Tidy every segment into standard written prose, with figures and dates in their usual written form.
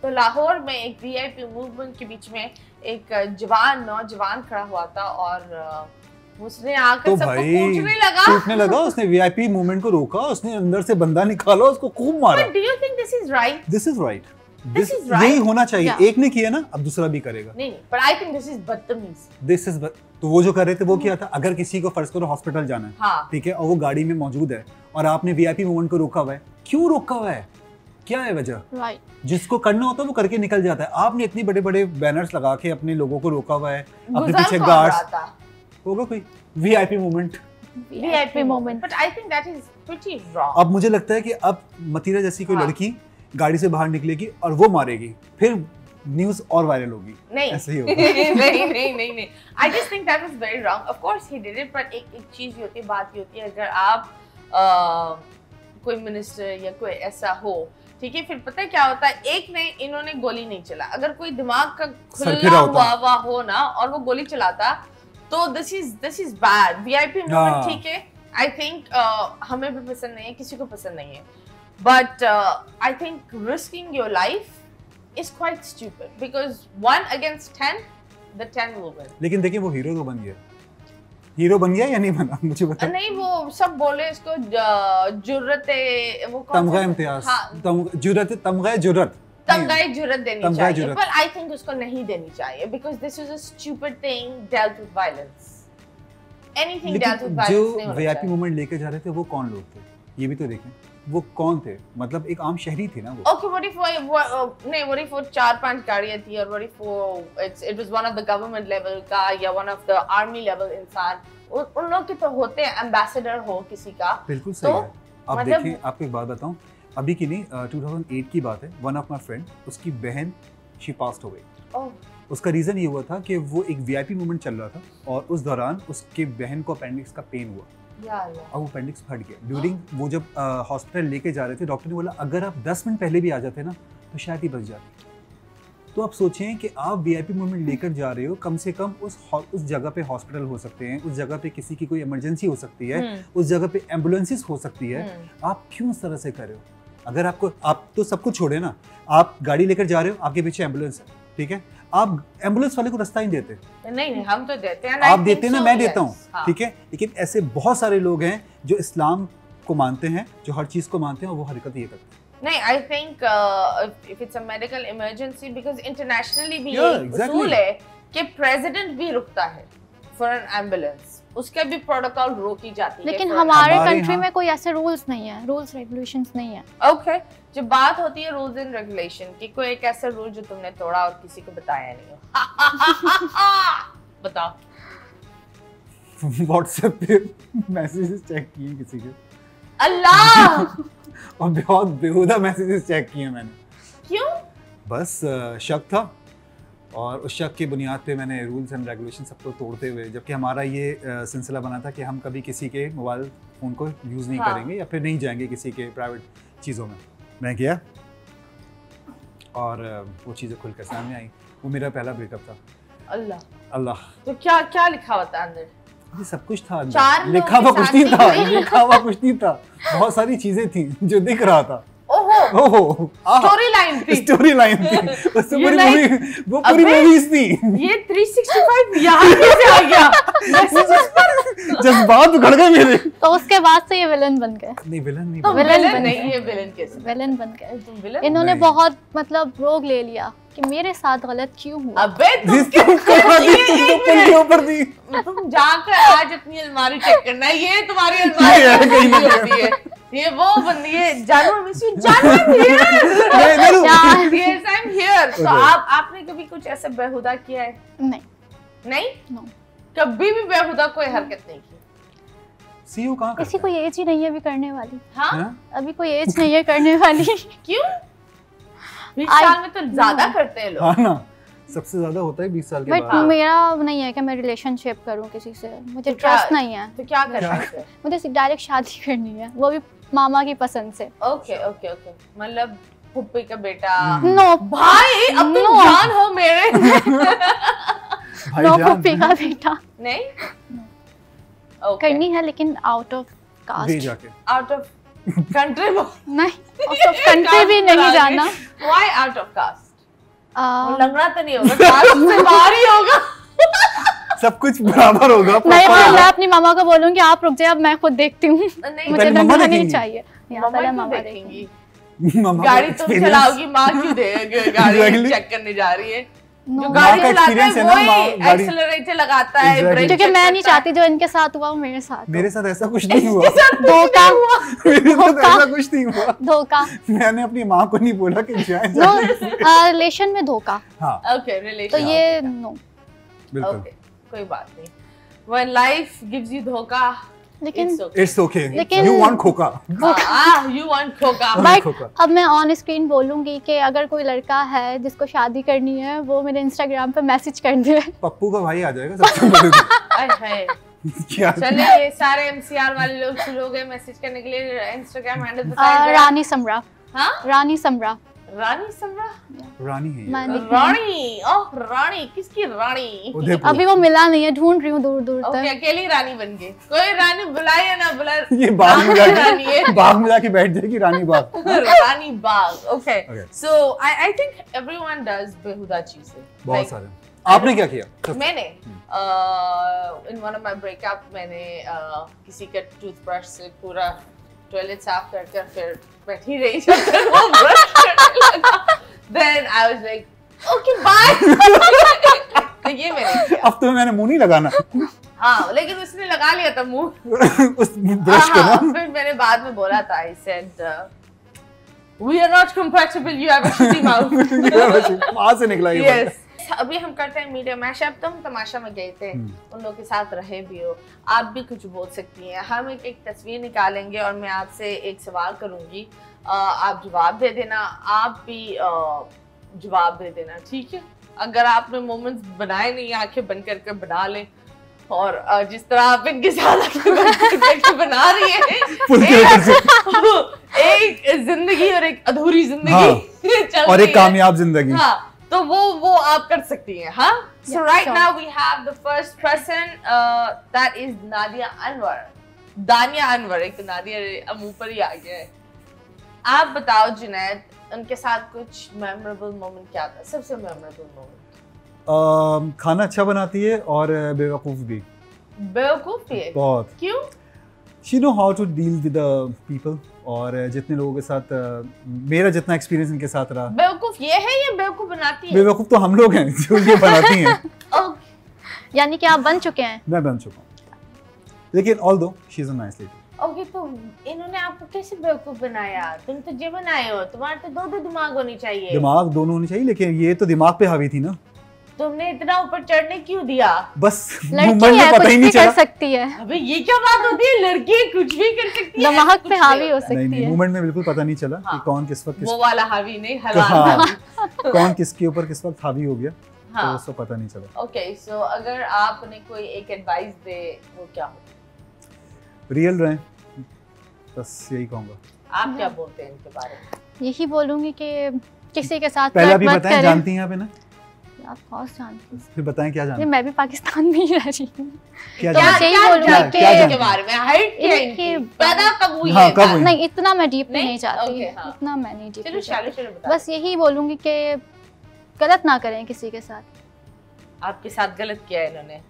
तो लाहौर में एक वीआईपी मूवमेंट के बीच में एक नौजवान खड़ा हुआ था और उसने आकर तो सबको कूटने लगा उसने वीआईपी मूवमेंट को रोका, उसने अंदर से बंदा निकाला, उसको खूब मारा। But do you think this is right? This is right. This is right. यही होना चाहिए। Yeah. एक ने किया ना, अब दूसरा भी करेगा। नहीं, but I think this is बदतमीज। This is तो वो जो कर रहे थे वो क्या था, अगर किसी को फर्ज करो हॉस्पिटल जाना है, ठीक है, और वो गाड़ी में मौजूद है और आपने वीआईपी मूवमेंट को रोका हुआ है, क्यों रोका हुआ है, क्या है वजह? जिसको करना होता है वो करके निकल जाता है। आपने इतनी बड़े-बड़े बैनर्स लगा के अपने लोगों को रोका हुआ है, अपने पीछे गार्ड्स, होगा कोई VIP movement, but I think that is pretty wrong। अब मुझे लगता है कि अब मतीरा जैसी कोई लड़की गाड़ी से बाहर निकलेगी और वो मारेगी, फिर न्यूज़ और वायरल होगी। नहीं, ऐसे ही होगा। नहीं। I just think that was very wrong. Of course he did it, but एक चीज ही होती है, बात ही होती है, अगर आप कोई मिनिस्टर या कोई ऐसा हो, ठीक है, फिर पता है क्या होता है, एक ने इन्होंने गोली नहीं चला, अगर कोई दिमाग का खुला हुआ हो ना और वो गोली चलाता, तो this is bad। VIP movement ठीक है, I think हमें भी पसंद नहीं है, किसी को पसंद नहीं है, but I think risking your life is quite stupid because 1 against 10, the 10 will win। लेकिन देखिए वो हीरो तो बन गया, हीरो बन गया या नहीं बना, मुझे बता। नहीं, वो सब बोले इसको जुर्रत, वो तमगा इम्तियाज, तमगा जुर्रत देनी चाहिए, पर I think उसको नहीं देनी चाहिए because this is a stupid thing dealt with violence। Anything dealt with violence नहीं होना चाहिए। जो वीआईपी मूवमेंट लेके जा रहे थे वो कौन लोग थे, ये भी तो देखें, वो कौन थे, मतलब एक आम शहरी थी ना वो। Okay, what if वो 4-5 गाड़ियाँ थी और what if it was one of the government level का या one of the army level इंसान, उन लोग के तो होते हैं, एम्बेसडर हो किसी का। बिल्कुल सही है। आप देखिए, आपको एक बात बताऊं, अभी की नहीं, 2008 की बात है, वन ऑफ माय फ्रेंड, उसकी बहन शी पास्ड अवे। उसका रीजन ये हुआ था कि वो एक वीआईपी मूवमेंट चल रहा था और उस दौरान उसके बहन को अपेंडिक्स का पेन हुआ और वो अपेंडिक्स फट गया। ड्यूरिंग वो जब हॉस्पिटल लेके जा रहे थे, डॉक्टर ने बोला अगर आप 10 मिनट पहले भी आ जाते ना तो शायद ही बच जाती। तो आप सोचें कि आप वीआईपी मूवमेंट लेकर जा रहे हो, कम से कम उस जगह पे हॉस्पिटल हो सकते हैं, उस जगह पे किसी की कोई इमरजेंसी हो सकती है, उस जगह पे एम्बुलेंसेस हो सकती है, आप क्यों इस तरह से कर रहे हो? अगर आप तो सब कुछ छोड़े ना, आप गाड़ी लेकर जा रहे हो, आपके पीछे एम्बुलेंस है, ठीक है, आप एम्बुलेंस वाले को रास्ता ही देते। नहीं, हम तो देते हैं, आप देते ना, मैं देता हूँ, ठीक है, लेकिन ऐसे बहुत सारे लोग हैं जो इस्लाम को मानते हैं, जो हर चीज को मानते हैं और वो हरकत ये करते हैं। नहीं, I think if it's a medical emergency, because internationally भी ये उसूल है कि प्रेसिडेंट भी रुकता है for an ambulance, उसके भी प्रोटोकॉल रोकी जाती है। लेकिन हमारे कंट्री में कोई ऐसे रूल्स नहीं है, रूल्स रेगुलेशंस नहीं है। ओके, जब बात होती है रूल्स एंड रेगुलेशन की, कोई एक ऐसा रूल जो तुमने तोड़ा और किसी को बताया नहीं हो, बताओ। व्हाट्सएप पे मैसेजेस चेक किए किसी के, अल्लाह और बहुत बेहुदा मैसेजेस चेक किए मैंने। क्यों? बस शक था और उस शक की बुनियाद पे मैंने रूल्स एंड रेगुलेशन सबको तोड़ते हुए, जबकि हमारा ये सिलसिला बना था कि हम कभी किसी के मोबाइल फ़ोन को यूज़ नहीं करेंगे या फिर नहीं जाएंगे किसी के प्राइवेट चीज़ों में। मैं गया और वो चीज़ें खुलकर सामने आई। वो मेरा पहला ब्रेकअप था। अल्लाह। तो क्या लिखा हुआ था अंदर? ये सब कुछ था, लिखा हुआ कुछ नहीं था, लिखा हुआ कुछ नहीं था, बहुत सारी चीजें थी जो दिख रहा था। ओहो, स्टोरी लाइन थी, उससे पूरी मूवी, वो पूरी मूवीज थी। ये 365 यहाँ कैसे आ गया? जज्बात उखड़ गए मेरे। तो उसके बाद से ये विलन बन गए। नहीं, विलन नहीं, विलन नहीं, ये विलन कैसे? विलन बन गए। इन्होंने बहुत मतलब रोग ले लिया कि मेरे साथ गलत क्यों हुआ। अबे तुम तुम जाकर आज अपनी अलमारी चेक करना, ये तुम्हारी अलमारी है, ये वो बंदी है, जानवर हियर। तो आपने कभी कुछ ऐसा बेहुदा किया है? नहीं, कभी भी बेहुदा कोई हरकत नहीं की। सीयू कहाँ करता है? किसी को एज ही नहीं है अभी करने वाली। हाँ? अभी कोई एज नहीं है करने वाली। क्यों? 20 साल में तो ज्यादा करते हैं लोग। हाँ ना, सबसे ज्यादा होता है 20 साल के बाद। बट मेरा नहीं है कि मैं रिलेशनशिप करूं किसी से, मुझे ट्रस्ट नहीं है। तो क्या करना है? मुझे डायरेक्ट शादी करनी है, वो भी मामा की पसंद से। ओके, मतलब फुप्पी का बेटा। नो भाई, अब तुम जान हो मेरे। नो फुप्पी का बेटा नहीं करनी है, लेकिन out of caste, out of country. नहीं, आउट ऑफ कंट्री भी नहीं जाना। Why out of caste? लंगड़ा तो नहीं होगा, से बाहर ही होगा। सब कुछ बराबर होगा। नहीं, मैं अपनी मामा को बोलूंगी आप रुक जाए, अब मैं खुद देखती हूँ, मुझे लंगड़ा नहीं चाहिए। पहले मामा देखेंगी। गाड़ी तुम चलाओगी, माँ क्यों देगी गाड़ी चेक करने जा रही है? जो गाड़ी चलाता है वो एक्सेलरेटर लगाता है, ब्रेक। क्योंकि मैं नहीं चाहती जो इनके साथ हुआ वो मेरे साथ। मेरे साथ ऐसा कुछ नहीं हुआ। धोखा, मेरे साथ ऐसा कुछ नहीं हुआ। धोखा। मैंने अपनी माँ को नहीं बोला कि जाए। रिलेशन में धोखा। हाँ। Okay, relation. तो ये नो। बिल्कुल। कोई बात नहीं। When life gives you धोखा, लेकिन it's okay. लेकिन you want खोका। you want खोका। बट अब मैं ऑन स्क्रीन बोलूंगी कि अगर कोई लड़का है जिसको शादी करनी है वो मेरे इंस्टाग्राम पे मैसेज कर दे। पप्पू का भाई आ जाएगा सबसे पहले। चलिए सारे MCR वाले लोग शुरू हो गए मैसेज करने के लिए। इंस्टाग्राम हैंडल बताइए। रानी समरा। हाँ, रानी समरा। रानी समरा। रानी है। रानी, ओह रानी, किसकी रानी? अभी वो मिला नहीं है, ढूंढ रही हूँ दूर दूर तक। ओके, अकेली रानी बन गई। कोई रानी बुलाए या ना बुलाए, ये बाग में जाके बैठ जाएगी Rani Bagh. Rani Bagh. Okay, so I think everyone does बेहुदा चीजें। बहुत सारे। आपने क्या किया? मैंने in one of my breakup मैंने किसी का टूथब्रश से पूरा टॉयलेट साफ कर फिर बैठी रही जब वो ब्रश करने लगा। Then I was like, okay, bye. तो ये मैंने किया। अब तो मैंने मुंह नहीं लगाना। हाँ, लेकिन उसने लगा लिया था मुंह। उस ब्रश को ना। फिर मैंने बाद में बोला था, I said, we are not compatible. You have a shitty mouth. वहाँ से निकला ये। Yes. अभी हम करते हैं मीडिया मैशअप। तुम तमाशा में गए थे, उन लोगों के साथ रहे भी हो, आप भी कुछ बोल सकती हैं। हम एक तस्वीर निकालेंगे और मैं आपसे एक सवाल करूंगी, आप जवाब दे देना, आप भी जवाब दे देना, ठीक है? अगर आपने मोमेंट्स बनाए नहीं, आंखें बंद करके बना लें। और जिस तरह आप इनके साथ बना रही है, एक जिंदगी और एक अधूरी जिंदगी और एक कामयाब जिंदगी। हाँ, तो वो आप कर सकती हैं। हाँ, so right now we have the first person that is Nadia Anwar. दानिया अनवर, एक तो नादिया मुंह पर ही आ गया है। आप बताओ जुनैद, उनके साथ कुछ मेमोरेबल मोमेंट क्या था? सबसे मेमोरेबल मोमेंट? खाना अच्छा बनाती है और बेवकूफ भी। बेवकूफ भी है? बहुत। क्यों? She know how to deal with the people। और जितने लोगों के साथ मेरा जितना एक्सपीरियंस इनके साथ रहा। बेवकूफ ये है या बेवकूफ बनाती है? बेवकूफ तो हम लोग हैं जो ये बनाती हैं। यानी कि आप बन चुके हैं? मैं बन चुका हूँ, लेकिन although she is a nice lady। Okay, तो इन्होंने आपको कैसे बेवकूफ बनाया? तुम तो जीवन आए हो, तुम्हारे तो दो दिमाग होनी चाहिए। दिमाग दोनों होने चाहिए, लेकिन ये तो दिमाग पे हावी थी ना। तुमने इतना ऊपर चढ़ने क्यों दिया? बस लड़की है, पता कुछ ही भी नहीं कर सकती है। अबे ये क्या बात होती है? लड़की कुछ भी कर सकती है, दिमाग पे हावी हो सकती नहीं, है। मूवमेंट में बिल्कुल पता नहीं चला कि कौन किस वक्त वो वाला हावी नहीं, हलाल हावी। कौन किसके ऊपर किस वक्त हावी हो गया, हाँ। तो उसको पता नहीं चला। ओके, सो अगर आपने कोई एक एडवाइस दे, वो क्या हो? रियल रहें, बस यही कहूँगा। आप क्या बोलते हैं इनके बारे में? यही बोलूंगी कि किसी के साथ पहले भी बताएं, जानती हैं आप इन्हें? आप कौन जानती हैं? फिर बताएं क्या जानती हैं? मैं भी पाकिस्तान में ही रह रही हूँ। क्या यही बोलूंगी कि इनके बारे में हाइट क्या इनकी, पैदा कब हुई है? कब हुई? नहीं, इतना मैं डीप नहीं जाती, इतना मैं नहीं डीप। चलो बस यही बोलूंगी कि गलत ना करें किसी के साथ। आपके साथ गलत किया है इन्होंने,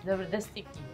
जबरदस्ती की।